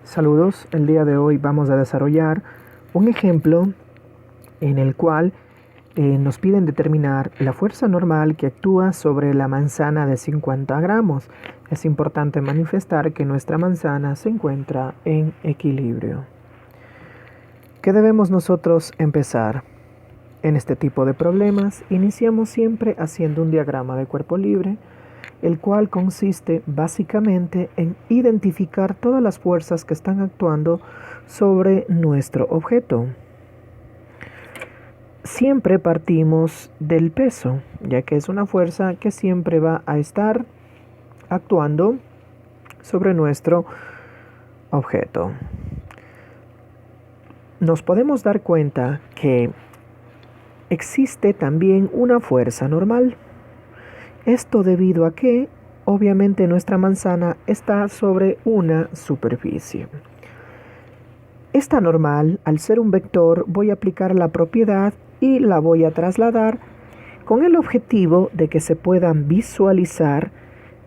Saludos, el día de hoy vamos a desarrollar un ejemplo en el cual nos piden determinar la fuerza normal que actúa sobre la manzana de 50 gramos. Es importante manifestar que nuestra manzana se encuentra en equilibrio. ¿Qué debemos nosotros empezar? En este tipo de problemas iniciamos siempre haciendo un diagrama de cuerpo libre, el cual consiste básicamente en identificar todas las fuerzas que están actuando sobre nuestro objeto. Siempre partimos del peso, ya que es una fuerza que siempre va a estar actuando sobre nuestro objeto. Nos podemos dar cuenta que existe también una fuerza normal. Esto debido a que, obviamente, nuestra manzana está sobre una superficie. Esta normal, al ser un vector, voy a aplicar la propiedad y la voy a trasladar con el objetivo de que se puedan visualizar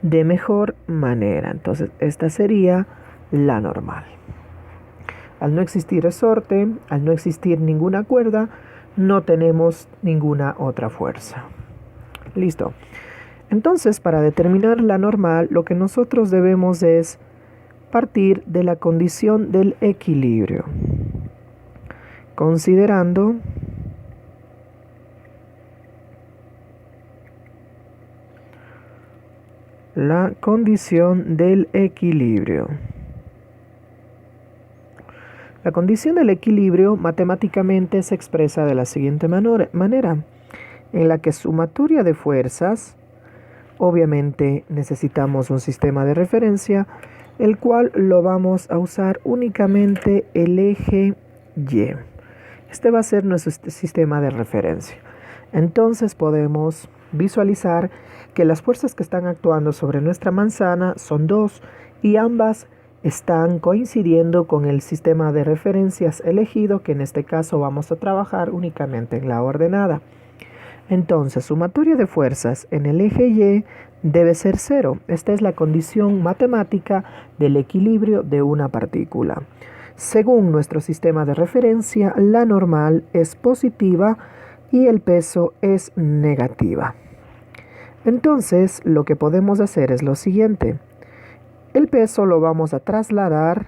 de mejor manera. Entonces, esta sería la normal. Al no existir resorte, al no existir ninguna cuerda, no tenemos ninguna otra fuerza. Listo. Entonces, para determinar la normal, lo que nosotros debemos es partir de la condición del equilibrio, considerando la condición del equilibrio. La condición del equilibrio matemáticamente se expresa de la siguiente manera, en la que sumatoria de fuerzas. Obviamente necesitamos un sistema de referencia, el cual lo vamos a usar únicamente el eje Y. Este va a ser nuestro sistema de referencia. Entonces podemos visualizar que las fuerzas que están actuando sobre nuestra manzana son dos y ambas están coincidiendo con el sistema de referencias elegido, que en este caso vamos a trabajar únicamente en la ordenada. Entonces, sumatoria de fuerzas en el eje Y debe ser 0. Esta es la condición matemática del equilibrio de una partícula. Según nuestro sistema de referencia, la normal es positiva y el peso es negativa. Entonces, lo que podemos hacer es lo siguiente. El peso lo vamos a trasladar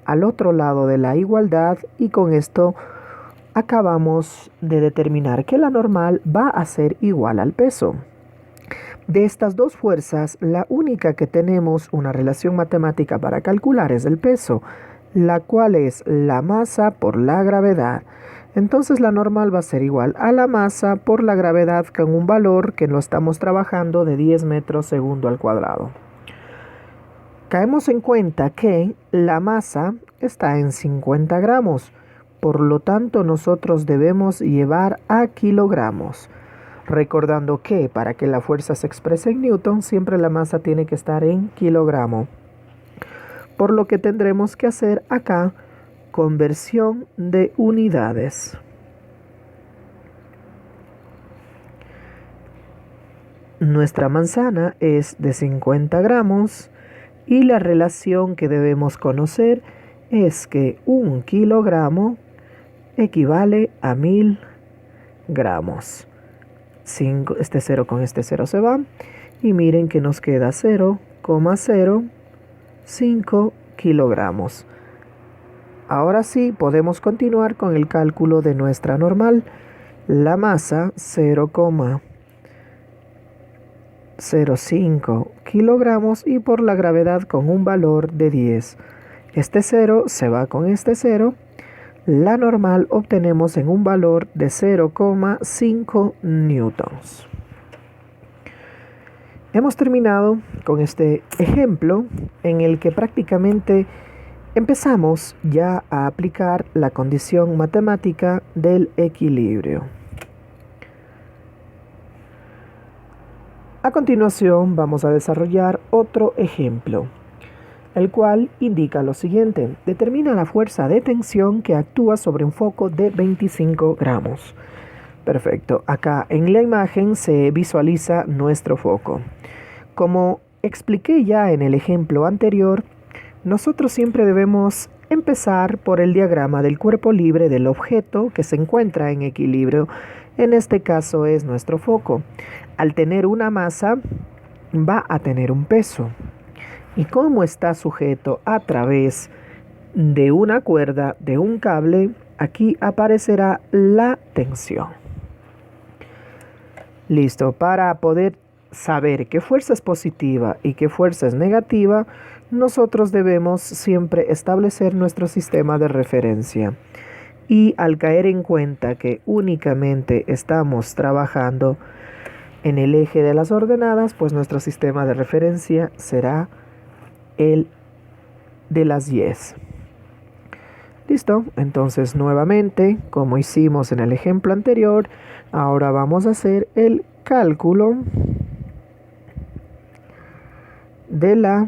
al otro lado de la igualdad y con esto acabamos de determinar que la normal va a ser igual al peso. De estas dos fuerzas, la única que tenemos una relación matemática para calcular es el peso, la cual es la masa por la gravedad. Entonces la normal va a ser igual a la masa por la gravedad con un valor que lo estamos trabajando de 10 metros segundo al cuadrado. Caemos en cuenta que la masa está en 50 gramos. Por lo tanto, nosotros debemos llevar a kilogramos. Recordando que para que la fuerza se exprese en newton, siempre la masa tiene que estar en kilogramo. Por lo que tendremos que hacer acá conversión de unidades. Nuestra manzana es de 50 gramos y la relación que debemos conocer es que 1 kilogramo equivale a 1000 gramos. Este 0 con este 0 se va. Y miren que nos queda 0,05 kilogramos. Ahora sí podemos continuar con el cálculo de nuestra normal. La masa 0,05 kilogramos y por la gravedad con un valor de 10. Este 0 se va con este 0. La normal obtenemos en un valor de 0,5 newtons. Hemos terminado con este ejemplo en el que prácticamente empezamos ya a aplicar la condición matemática del equilibrio. A continuación vamos a desarrollar otro ejemplo, el cual indica lo siguiente. Determina la fuerza de tensión que actúa sobre un foco de 25 gramos. Perfecto. Acá en la imagen se visualiza nuestro foco. Como expliqué ya en el ejemplo anterior, Nosotros siempre debemos empezar por el diagrama del cuerpo libre del objeto que se encuentra en equilibrio. En este caso es nuestro foco. Al tener una masa, va a tener un peso. Y como está sujeto a través de una cuerda, de un cable, aquí aparecerá la tensión. Listo, para poder saber qué fuerza es positiva y qué fuerza es negativa, nosotros debemos siempre establecer nuestro sistema de referencia. Y al caer en cuenta que únicamente estamos trabajando en el eje de las ordenadas, pues nuestro sistema de referencia será el de las Y. Listo, entonces nuevamente, como hicimos en el ejemplo anterior, ahora vamos a hacer el cálculo de la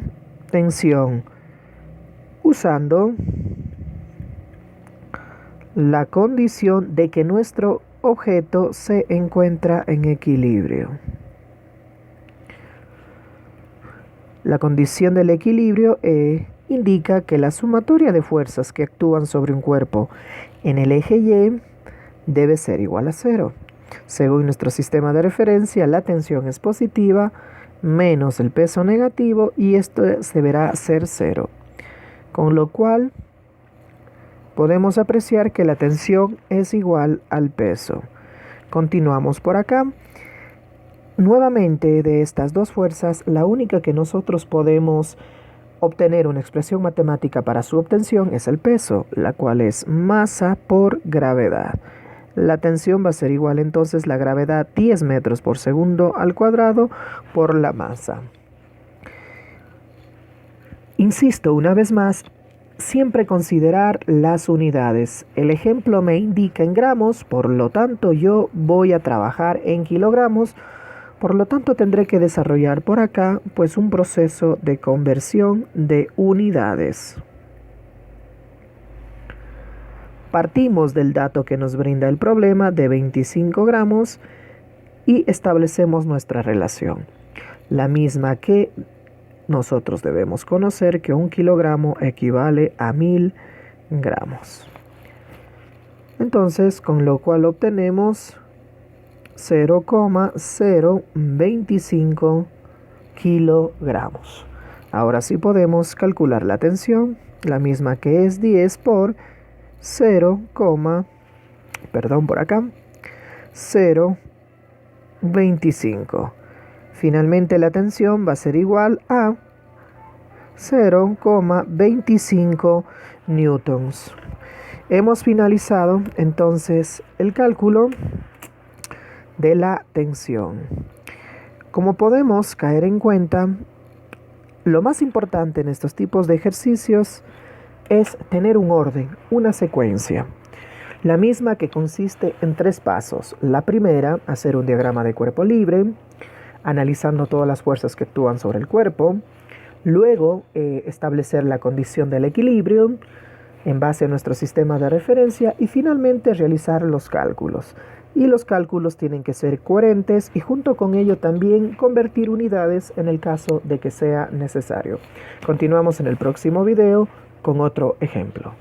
tensión usando la condición de que nuestro objeto se encuentra en equilibrio. La condición del equilibrio indica que la sumatoria de fuerzas que actúan sobre un cuerpo en el eje Y debe ser igual a 0. Según nuestro sistema de referencia, la tensión es positiva menos el peso negativo y esto deberá ser 0. Con lo cual podemos apreciar que la tensión es igual al peso. Continuamos por acá. Nuevamente, de estas dos fuerzas, la única que nosotros podemos obtener una expresión matemática para su obtención es el peso, la cual es masa por gravedad. La tensión va a ser igual entonces la gravedad 10 metros por segundo al cuadrado por la masa. Insisto una vez más, siempre considerar las unidades. El ejemplo me indica en gramos, por lo tanto yo voy a trabajar en kilogramos. Por lo tanto, tendré que desarrollar por acá pues un proceso de conversión de unidades. Partimos del dato que nos brinda el problema de 25 gramos y establecemos nuestra relación. La misma que nosotros debemos conocer, que 1 kilogramo equivale a 1000 gramos. Entonces, con lo cual obtenemos 0,025 kilogramos. Ahora sí podemos calcular la tensión, la misma que es 10 por 0,25. Finalmente la tensión va a ser igual a 0,25 newtons. Hemos finalizado entonces el cálculo de la tensión. Como podemos caer en cuenta, lo más importante en estos tipos de ejercicios es tener un orden, una secuencia. La misma que consiste en 3 pasos. La primera, hacer un diagrama de cuerpo libre, analizando todas las fuerzas que actúan sobre el cuerpo. Luego, establecer la condición del equilibrio en base a nuestro sistema de referencia y finalmente realizar los cálculos. Y los cálculos tienen que ser coherentes y junto con ello también convertir unidades en el caso de que sea necesario. Continuamos en el próximo video con otro ejemplo.